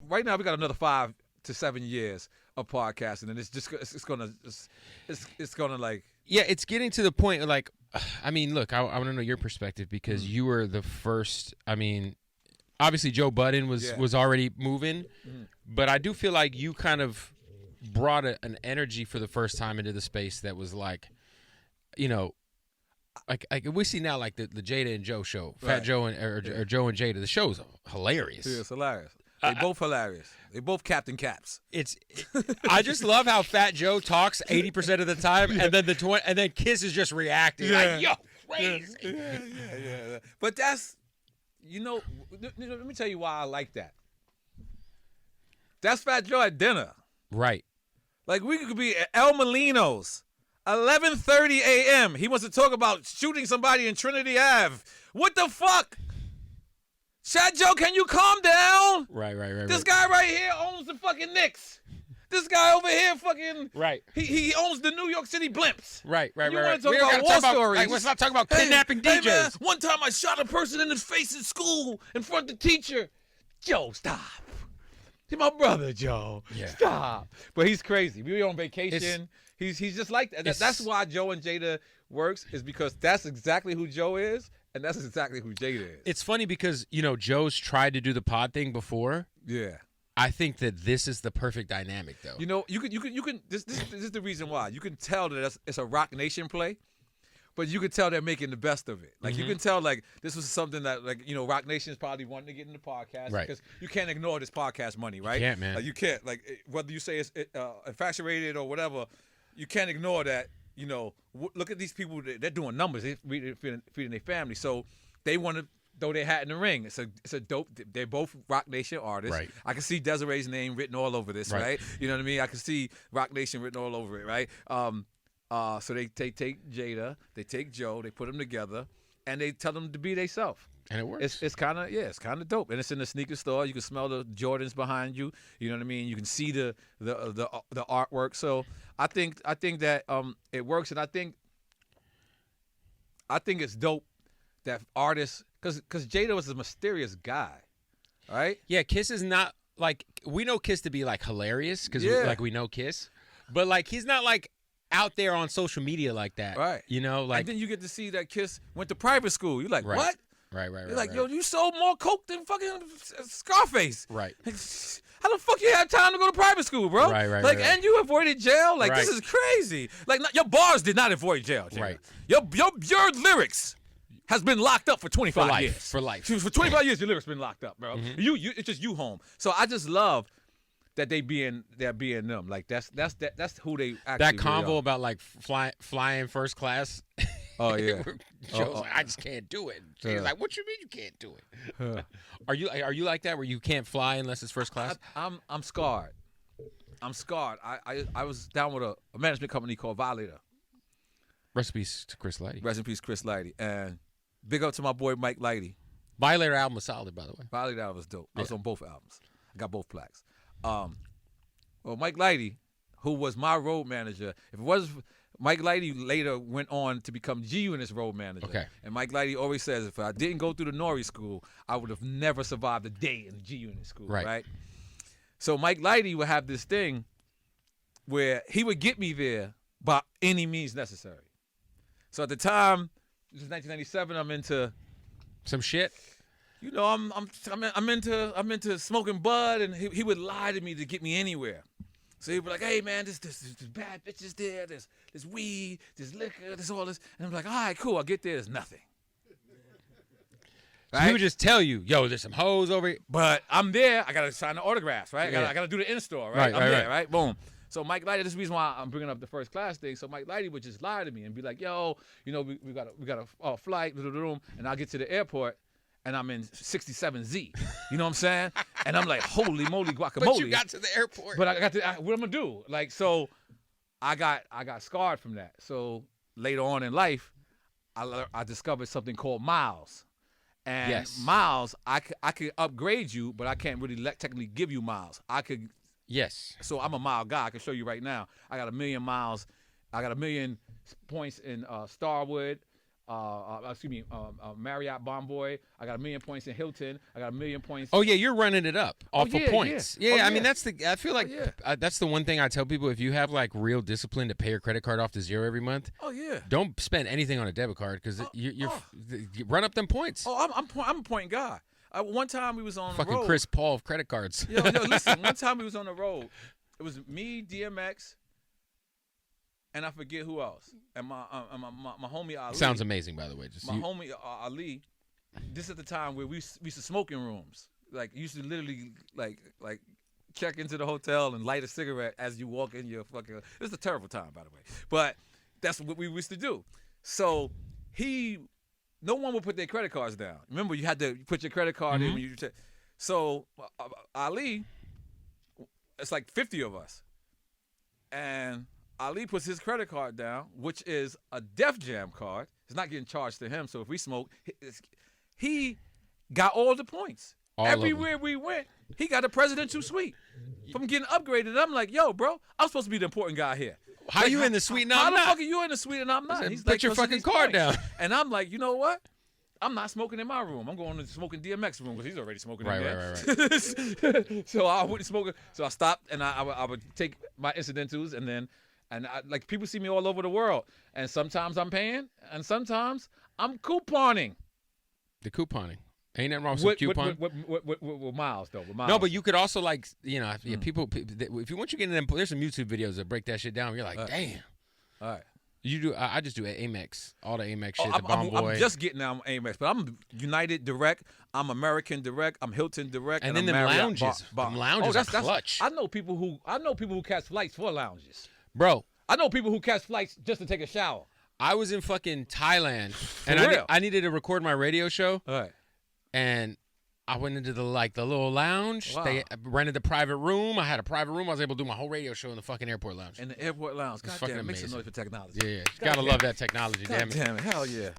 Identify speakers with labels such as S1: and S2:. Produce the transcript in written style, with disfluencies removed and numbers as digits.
S1: right now we got another 5 to 7 years of podcasting, and it's gonna like.
S2: Yeah, it's getting to the point like, I mean, look, I want to know your perspective because you were the first. I mean, obviously Joe Budden was already moving, but I do feel like you kind of brought an energy for the first time into the space that was like, you know, like we see now like the Jada and Joe show, Fat Joe or Joe and Jada. The show's hilarious.
S1: Yeah, it's hilarious. They both hilarious. They both Captain Caps.
S2: I just love how Fat Joe talks 80% of the time, and then Kiss is just reacting like, yo, crazy.
S1: Yeah. But that's, let me tell you why I like that. That's Fat Joe at dinner.
S2: Right.
S1: Like we could be at El Molino's, 11:30 a.m. He wants to talk about shooting somebody in Trinity Ave. What the fuck? Fat Joe, can you calm down?
S2: Right.
S1: This guy right here owns the fucking Knicks. This guy over here fucking...
S2: Right.
S1: He owns the New York City Blimps.
S2: Right.
S1: You want to talk about war stories.
S2: Let's not talk about kidnapping DJs.
S1: Hey man, one time I shot a person in the face at school in front of the teacher. Joe, stop. He's my brother, Joe.
S2: Yeah.
S1: Stop. But he's crazy. We were on vacation. He's just like that. That's why Joe and Jada works, is because that's exactly who Joe is. And that's exactly who Jada is.
S2: It's funny because, Joe's tried to do the pod thing before.
S1: Yeah.
S2: I think that this is the perfect dynamic, though.
S1: You can. This is the reason why. You can tell that it's a Roc Nation play, but you can tell they're making the best of it. Like you can tell, like this was something that, like Roc Nation is probably wanting to get into podcast,
S2: right?
S1: Because you can't ignore this podcast money, right?
S2: You can't, man.
S1: Like, you can't. Like whether you say it's infatuated or whatever, you can't ignore that. Look at these people. They're doing numbers. They're feeding their family. So they want to throw their hat in the ring. It's a dope. They're both Roc Nation artists.
S2: Right.
S1: I can see Desiree's name written all over this, right? You know what I mean? I can see Roc Nation written all over it, right? So they take Jada, they take Joe, they put them together, and they tell them to be themselves.
S2: And it works.
S1: It's kind of dope, and it's in the sneaker store. You can smell the Jordans behind you. You know what I mean? You can see the artwork. So I think that it works, and I think it's dope that artists, because Jada was a mysterious guy, right?
S2: Yeah, Kiss is not like, we know Kiss to be like hilarious because we know Kiss, but like he's not like out there on social media like that,
S1: right?
S2: Like,
S1: and then you get to see that Kiss went to private school. You're like,
S2: right.
S1: What?
S2: Right.
S1: You're like, yo, you sold more coke than fucking Scarface.
S2: Right.
S1: How the fuck you have time to go to private school, bro?
S2: Right.
S1: Like, and you avoided jail? Like,
S2: right.
S1: This is crazy. Like, your bars did not avoid jail, Jada.
S2: Right.
S1: Your lyrics has been locked up for 25 years.
S2: For life.
S1: For 25 years, your lyrics been locked up, bro.
S2: Mm-hmm.
S1: You, it's just you home. So I just love that they're being them. Like, that's who they actually
S2: that convo
S1: really are.
S2: about like flying first class.
S1: Oh yeah.
S2: Joe's like, I just can't do it. He's like, what you mean you can't do it? Are you like that where you can't fly unless it's first class?
S1: I'm scarred. I'm scarred. I was down with a management company called Violator.
S2: Rest in peace to Chris Lighty.
S1: Rest in peace, Chris Lighty. And big up to my boy Mike Lighty.
S2: Violator album was solid, by the way.
S1: Violator album was dope. I was on both albums. I got both plaques. Well, Mike Lighty, who was my road manager, if it was Mike Lighty later went on to become G-Unit's road manager.
S2: Okay.
S1: And Mike Lighty always says, if I didn't go through the N.O.R.E school, I would have never survived a day in the G-Unit school, right? So Mike Lighty would have this thing where he would get me there by any means necessary. So at the time, this is 1997, I'm into
S2: some shit.
S1: I'm into smoking bud, and he would lie to me to get me anywhere. So he'd be like, hey, man, there's bad bitches there. There's weed, there's liquor, there's all this. And I'm like, all right, cool. I'll get there. There's nothing.
S2: Right? So he would just tell you, yo, there's some hoes over here.
S1: But I'm there. I got to sign the autographs, right?
S2: Yeah.
S1: I got to do the in-store, right? I'm there, right? Boom. So Mike Lighty, this is the reason why I'm bringing up the first class thing. So Mike Lighty would just lie to me and be like, yo, we got a flight, and I'll get to the airport. And I'm in 67Z. You know what I'm saying? And I'm like, holy moly guacamole.
S2: But you got to the airport.
S1: But what I'm going to do? Like, so I got scarred from that. So later on in life, I discovered something called miles. And miles, I could upgrade you, but I can't really technically give you miles. I could.
S2: Yes.
S1: So I'm a mile guy. I can show you right now. I got 1 million miles. I got 1 million points in Starwood. Marriott Bonvoy. I got 1 million points in Hilton. I got 1 million points.
S2: Oh yeah, you're running it up off of points. Yeah, I mean I feel like that's the one thing I tell people. If you have like real discipline to pay your credit card off to zero every month, don't spend anything on a debit card because you run up them points.
S1: Oh, I'm a point guy. One time we was on the road.
S2: Fucking Chris Paul of credit cards.
S1: Yo, listen. One time we was on the road. It was me, DMX, and I forget who else. And my homie Ali.
S2: Sounds amazing, by the way.
S1: Homie Ali. This is the time where we used to smoke in rooms. Like you used to literally like check into the hotel and light a cigarette as you walk in your fucking. It was a terrible time, by the way. But that's what we used to do. So no one would put their credit cards down. Remember, you had to put your credit card in when you. So Ali, it's like 50 of us, and Ali puts his credit card down, which is a Def Jam card. It's not getting charged to him. So if we smoke, he got all the points. Everywhere we went, he got a presidential suite from getting upgraded. I'm like, yo, bro, I'm supposed to be the important guy here.
S2: How you in the suite and I'm not?
S1: How the fuck are you in the suite and I'm not? He's
S2: put
S1: like,
S2: your fucking card down.
S1: And I'm like, you know what? I'm not smoking in my room. I'm going to the smoking DMX room because he's already smoking in there. Right. So I wouldn't smoke. So I stopped and I would take my incidentals and like people see me all over the world. And sometimes I'm paying and sometimes I'm couponing.
S2: The couponing. Ain't nothing wrong with coupon.
S1: With miles, though. With miles.
S2: No, but you could also people. If you want you get in them, there's some YouTube videos that break that shit down. You're like, damn.
S1: All right.
S2: You do. I just do Amex, all the Amex shit. The Bonvoy.
S1: I'm just getting out Amex, but I'm United Direct. I'm American Direct. I'm Hilton Direct.
S2: And then them lounges. Them lounges are clutch.
S1: I know people who catch flights for lounges.
S2: Bro,
S1: I know people who catch flights just to take a shower.
S2: I was in fucking Thailand, and I needed to record my radio show.
S1: All right.
S2: And I went into the little lounge.
S1: Wow.
S2: They rented the private room. I had a private room. I was able to do my whole radio show in the fucking airport lounge.
S1: In the airport lounge. God damn, it makes some noise for technology.
S2: Yeah. Gotta love that technology, damn it.
S1: Hell yeah.